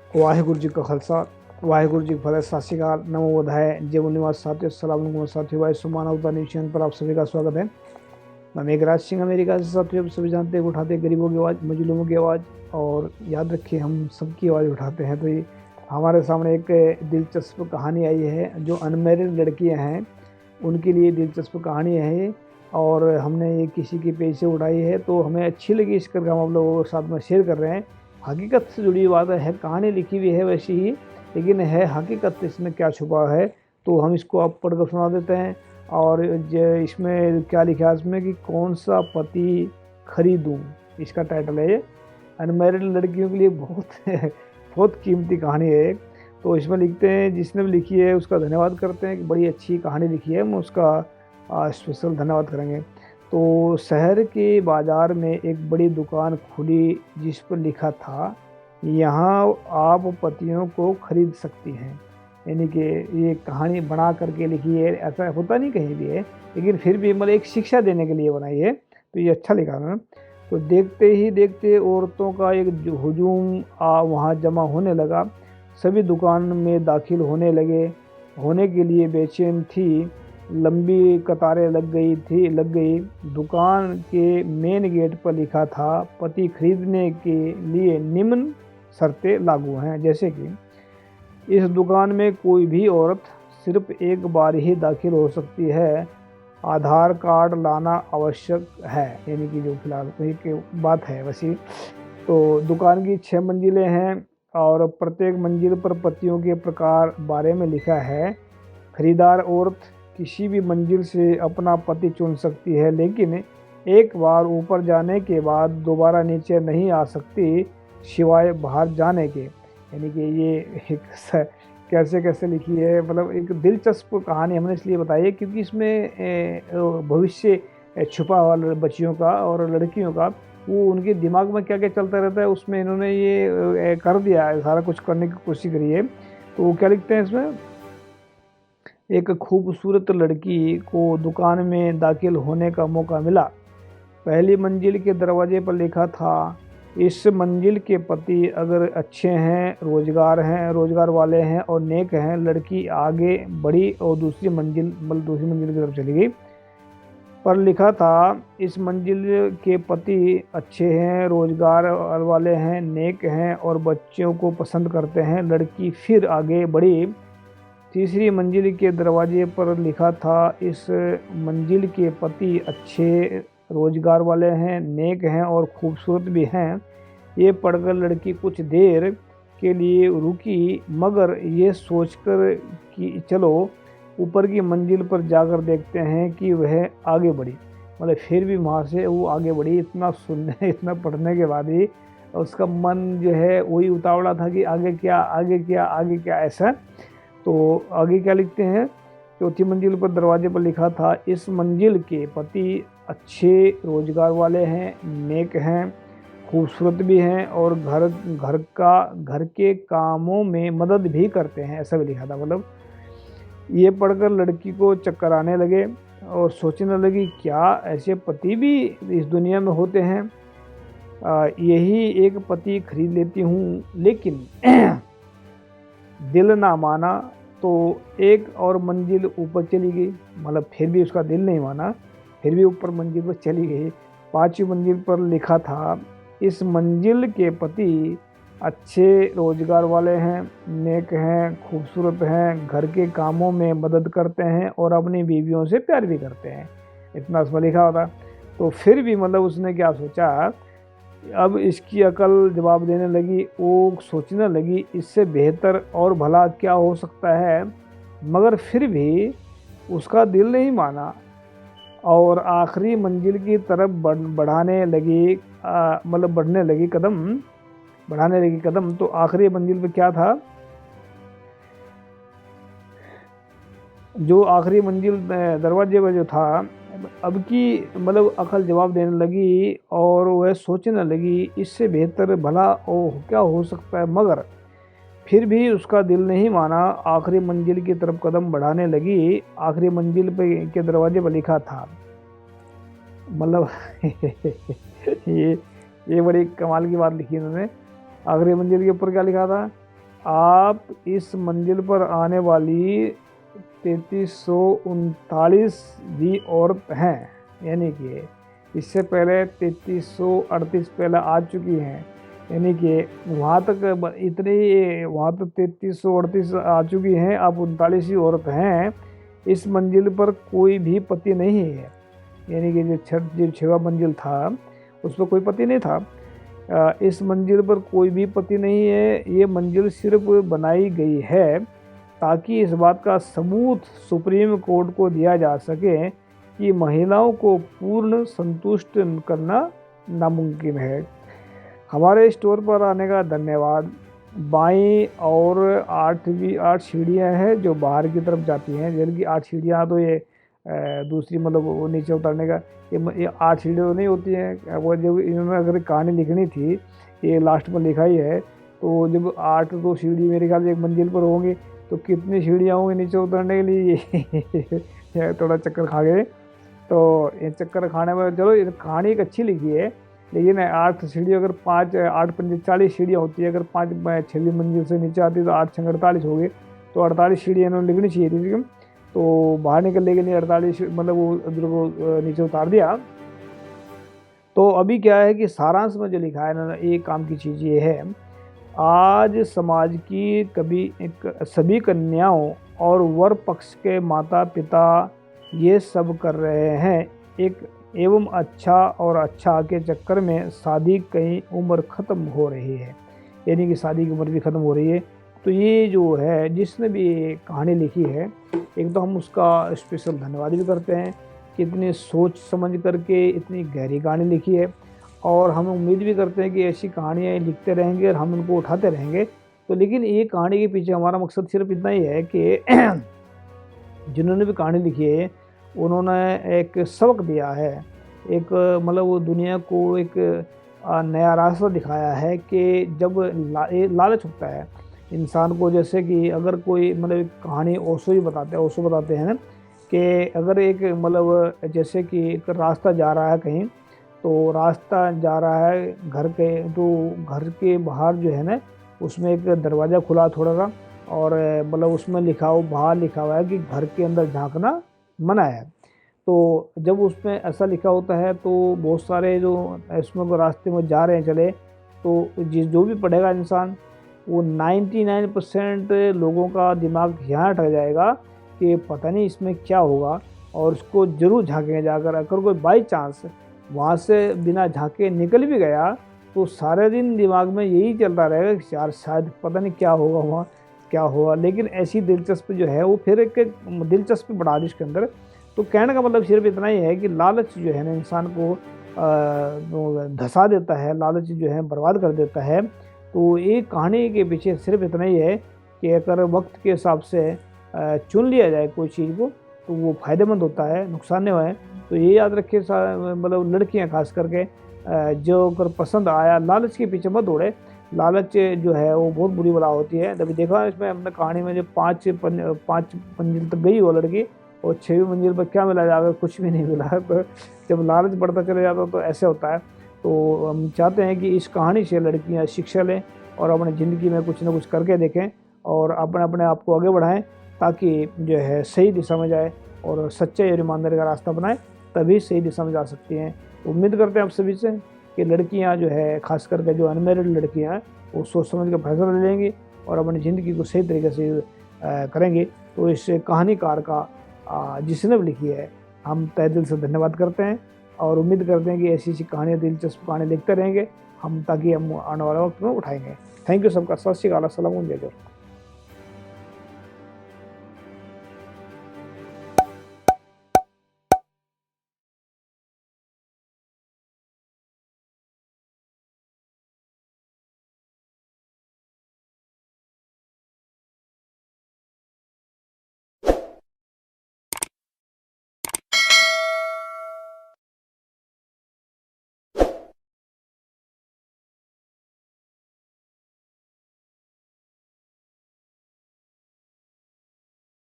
वाहिगुरु जी का खालसा वाहिगुरु जी फतेह। सत श्री अकाल, नमो बुधाय, जीवन निवास साथियों, अस्सलाम वालेकुम साथियों। भाई सुमानवता न्यूज़ चैनल पर आप सभी का स्वागत है। मैं मेघराज सिंह अमेरिका से। साथियों, आप सभी जानते हैं उठाते हैं गरीबों की आवाज़, मजलूमों की आवाज़, और याद रखिए हम सबकी आवाज़ उठाते हैं। तो ये हमारे सामने एक दिलचस्प कहानी आई है। जो अनमेरिड लड़कियाँ हैं उनके लिए दिलचस्प कहानी है ये, और हमने ये किसी के पेज से उठाई है, तो हमें अच्छी लगी इस करके हम आप लोगों के साथ में शेयर कर रहे हैं। हकीकत से जुड़ी बात है, कहानी लिखी हुई है वैसी ही, लेकिन है हकीकत इसमें क्या छुपा है, तो हम इसको आप पढ़कर सुना देते हैं। और इसमें क्या लिखा है इसमें कि कौन सा पति खरीदूं, इसका टाइटल है ये। अनमैरिड लड़कियों के लिए बहुत बहुत कीमती कहानी है। तो इसमें लिखते हैं, जिसने भी लिखी है उसका धन्यवाद करते हैं कि बड़ी अच्छी कहानी लिखी है, हम उसका स्पेशल धन्यवाद करेंगे। तो शहर के बाज़ार में एक बड़ी दुकान खुली जिस पर लिखा था, यहाँ आप पतियों को खरीद सकती हैं। यानी कि ये कहानी बना करके लिखी है, ऐसा होता नहीं कहीं भी है, लेकिन फिर भी मतलब एक शिक्षा देने के लिए बनाई है, तो ये अच्छा लिखा है। तो देखते ही देखते औरतों का एक हुजूम वहाँ जमा होने लगा। सभी दुकान में दाखिल होने के लिए बेचैन थी। लंबी कतारें लग गई। दुकान के मेन गेट पर लिखा था, पति खरीदने के लिए निम्न शर्तें लागू हैं, जैसे कि इस दुकान में कोई भी औरत सिर्फ एक बार ही दाखिल हो सकती है। आधार कार्ड लाना आवश्यक है, यानी कि जो फिलहाल वही की बात है वैसी। तो दुकान की 6 मंजिलें हैं और प्रत्येक मंजिल पर पतियों के प्रकार बारे में लिखा है। खरीदार औरत किसी भी मंजिल से अपना पति चुन सकती है, लेकिन एक बार ऊपर जाने के बाद दोबारा नीचे नहीं आ सकती, सिवाय बाहर जाने के। यानी कि ये एक कैसे कैसे लिखी है, मतलब एक दिलचस्प कहानी हमने इसलिए बताई है क्योंकि इसमें भविष्य छुपा हुआ बच्चियों का और लड़कियों का, वो उनके दिमाग में क्या क्या चलता रहता है, उसमें इन्होंने ये कर दिया है, सारा कुछ करने की कोशिश करी है। तो क्या लिखते हैं इसमें, एक खूबसूरत लड़की को दुकान में दाखिल होने का मौका मिला। पहली मंजिल के दरवाजे पर लिखा था, इस मंजिल के पति अगर अच्छे हैं, रोजगार वाले हैं और नेक हैं। लड़की आगे बढ़ी और दूसरी मंजिल की तरफ चली गई। पर लिखा था, इस मंजिल के पति अच्छे हैं, रोजगार वाले हैं, नेक हैं और बच्चों को पसंद करते हैं। लड़की फिर आगे बढ़ी। तीसरी मंजिल के दरवाजे पर लिखा था, इस मंजिल के पति अच्छे, रोजगार वाले हैं, नेक हैं और खूबसूरत भी हैं। ये पढ़कर लड़की कुछ देर के लिए रुकी, मगर ये सोचकर कि चलो ऊपर की मंजिल पर जाकर देखते हैं कि वह आगे बढ़ी। मतलब फिर भी वहाँ से वो आगे बढ़ी। इतना सुनने इतना पढ़ने के बाद भी उसका मन जो है वही उतावला था कि आगे क्या ऐसा। तो आगे क्या लिखते हैं, चौथी मंजिल पर दरवाजे पर लिखा था, इस मंजिल के पति अच्छे, रोजगार वाले हैं, नेक हैं, खूबसूरत भी हैं और घर के कामों में मदद भी करते हैं, ऐसा भी लिखा था। मतलब ये पढ़कर लड़की को चक्कर आने लगे और सोचने लगी, क्या ऐसे पति भी इस दुनिया में होते हैं। यही एक पति खरीद लेती हूँ, लेकिन दिल ना माना तो एक और मंजिल ऊपर चली गई। मतलब फिर भी उसका दिल नहीं माना, फिर भी ऊपर मंजिल पर चली गई। 5वीं मंजिल पर लिखा था, इस मंजिल के पति अच्छे, रोजगार वाले हैं, नेक हैं, खूबसूरत हैं, घर के कामों में मदद करते हैं और अपनी बीवियों से प्यार भी करते हैं। इतना उसमें लिखा होता। तो फिर भी मतलब उसने क्या सोचा, अब इसकी अकल जवाब देने लगी। वो सोचने लगी, इससे बेहतर और भला क्या हो सकता है, मगर फिर भी उसका दिल नहीं माना और आखिरी मंजिल की तरफ बढ़ने लगी कदम। तो आखिरी मंजिल पे क्या था, जो आखिरी मंजिल दरवाजे पर जो था, अब की मतलब अकल जवाब देने लगी और वह सोचने लगी, इससे बेहतर भला क्या हो सकता है, मगर फिर भी उसका दिल नहीं माना। आखिरी मंजिल की तरफ कदम बढ़ाने लगी। आखिरी मंजिल पे के दरवाजे पर लिखा था, मतलब ये बड़ी कमाल की बात लिखी इन्होंने। आखिरी मंजिल के ऊपर क्या लिखा था, आप इस मंजिल पर आने वाली 3339 भी औरत हैं, यानी कि इससे पहले 3338 पहले आ चुकी हैं, यानी कि वहाँ तक इतनी, वहाँ तक 3338 आ चुकी हैं, अब 39 ही औरत हैं। इस मंजिल पर कोई भी पति नहीं है, यानी कि जो छठवां मंजिल था उस पर कोई पति नहीं था। इस मंजिल पर कोई भी पति नहीं है। ये मंजिल सिर्फ बनाई गई है ताकि इस बात का सबूत सुप्रीम कोर्ट को दिया जा सके कि महिलाओं को पूर्ण संतुष्ट करना नामुमकिन है। हमारे स्टोर पर आने का धन्यवाद। बाईं और 8 सीढ़ियाँ हैं जो बाहर की तरफ जाती हैं, जिनकी 8 सीढ़ियाँ तो ये दूसरी मतलब वो नीचे उतरने का, ये 8 सीढ़ियाँ नहीं होती हैं। वो जब इन्होंने अगर कहानी लिखनी थी, ये लास्ट में लिखा ही है, तो जब 8 तो सीढ़ी मेरे ख्याल से एक मंजिल पर होंगी, तो कितनी सीढ़ियाँ होंगी नीचे उतरने के लिए थोड़ा चक्कर खा गए। तो ये चक्कर खाने में चलो, ये कहानी एक अच्छी लिखी है, लेकिन 8 सीढ़ी अगर 5 8 पंजे 40 सीढ़ियाँ होती है, अगर 5 मंजिल से नीचे आती है तो 8 छंग 48 हो गए, तो 48 सीढ़ियाँ इन्होंने लिखनी चाहिए थी। तो बाहर निकलने के लिए 48 मतलब वो उधर को नीचे उतार दिया। तो अभी क्या है कि सारांश में जो लिखा है इन्होंने, एक काम की चीज़ ये है, आज समाज की सभी कन्याओं और वर पक्ष के माता पिता ये सब कर रहे हैं एक एवं अच्छा के चक्कर में शादी कई उम्र ख़त्म हो रही है, यानी कि शादी की उम्र भी ख़त्म हो रही है। तो ये जो है जिसने भी कहानी लिखी है, एक तो हम उसका स्पेशल धन्यवाद भी करते हैं कि इतनी सोच समझ करके इतनी गहरी कहानी लिखी है, और हम उम्मीद भी करते हैं कि ऐसी कहानियाँ लिखते रहेंगे और हम उनको उठाते रहेंगे। तो लेकिन ये कहानी के पीछे हमारा मकसद सिर्फ इतना ही है कि जिन्होंने भी कहानी लिखी है उन्होंने एक सबक दिया है, एक मतलब वो दुनिया को एक नया रास्ता दिखाया है कि जब लालच होता है इंसान को, जैसे कि अगर कोई मतलब कहानी ओशो बताते हैं कि अगर एक मतलब जैसे कि एक रास्ता जा रहा है कहीं, तो रास्ता जा रहा है घर के बाहर जो है ना, उसमें एक दरवाज़ा खुला थोड़ा सा, और मतलब उसमें बाहर लिखा हुआ है कि घर के अंदर झांकना मना है। तो जब उसमें ऐसा लिखा होता है तो बहुत सारे जो इसमें रास्ते में जा रहे हैं चले, तो जो भी पढ़ेगा इंसान, वो 99% लोगों का दिमाग यहाँ अटक जाएगा कि पता नहीं इसमें क्या होगा, और उसको ज़रूर झाँकेंगे जाकर। अगर कोई बाई चांस वहाँ से बिना झाँके निकल भी गया, तो सारे दिन दिमाग में यही चलता रहेगा कि यार शायद पता नहीं क्या होगा वहाँ, क्या होगा। लेकिन ऐसी दिलचस्पी जो है वो फिर एक दिलचस्पी बढ़ा दी इसके अंदर। तो कहने का मतलब सिर्फ इतना ही है कि लालच जो है ना इंसान को धंसा देता है, लालच जो है बर्बाद कर देता है। तो ये कहानी के पीछे सिर्फ इतना ही है कि अगर वक्त के हिसाब से चुन लिया जाए कोई चीज़ को, तो वो फ़ायदेमंद होता है, नुकसान नहीं है। तो ये याद रखिए, मतलब लड़कियां खास करके जो अगर पसंद आया, लालच के पीछे मत दौड़े। लालच जो है वो बहुत बुरी बला होती है। अभी देखा इसमें हमने कहानी में जो 5 मंजिल तक गई वो लड़की, और 6वीं मंजिल पर क्या मिला जाकर, कुछ भी नहीं मिला। तो जब लालच बढ़ता चले जाता तो ऐसे होता है। तो हम चाहते हैं कि इस कहानी से लड़कियां शिक्षा लें और अपनी ज़िंदगी में कुछ ना कुछ करके देखें, और अपने आप को आगे बढ़ाएं, ताकि जो है सही दिशा में जाए और सच्चाई और ईमानदारी का रास्ता बनाएं, तभी सही दिशा में जा सकती हैं। तो उम्मीद करते हैं आप सभी से कि लड़कियां जो है, खास करके जो अनमेरिड लड़कियां हैं, वो सोच समझ कर फैसला ले लेंगी और अपनी ज़िंदगी को सही तरीके से करेंगी। तो इस कहानीकार का जिसने भी लिखी है, हम तहे दिल से धन्यवाद करते हैं, और उम्मीद करते हैं कि ऐसी कहानियाँ, दिलचस्प कहानी लिखते रहेंगे हम, ताकि हम आने वाले वक्त में उठाएंगे। थैंक यू सबका। सत श्री अकाल, अस्सलाम वालेकुम।